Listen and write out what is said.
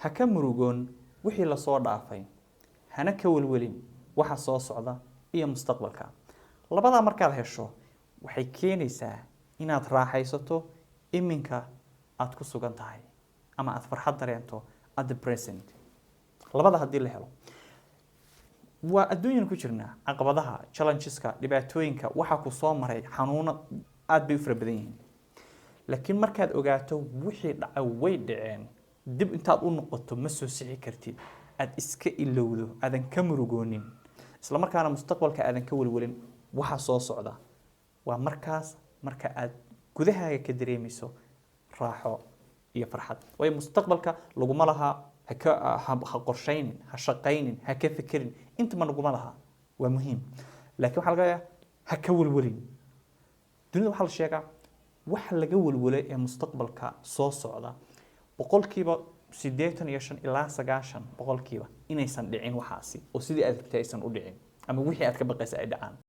ha ka murugoon wixii la soo dhaafay hana ka welwelin waxa soo socda iyo mustaqbalka labada markaad hesho waxay keenaysaa inaad raaxaysato iminka aad ku sugan tahay ama aad farxad dareento at the present labada hadii la helo waa adduunyan ku jirnaa caqabadaha challengeska dhibaatooyinka waxa ku soo maray xanuuna aad bay u fara badan yihiin laakiin markaad ogaato wixii dhacay way dhaceen dib intaad u noqoto ma soo sixi kartid aad iska ilowdo aadan ka murugoonin isla markaana mustaqbalka aadan ka welwelin waxa soo socda waa markaas marka aad gudahaaga ka dareemayso raaxo iyo farxad way mustaqbalka laguma laha ha qorshaynin ha shaqaynin ha ka fikirin inta ma laguma laha waa muhiim laakiin waxa laga ha ka welwelin dunida waxa la sheegaa waxa laga welwelay ee mustaqbalka soo socda boqolkiiba 85 ilaa 90 boqolkiiba inaysan dhicin waxaasi oo sidii aad rabtay aysan u dhicin ama wixii aad ka baqaysa ay dhacaan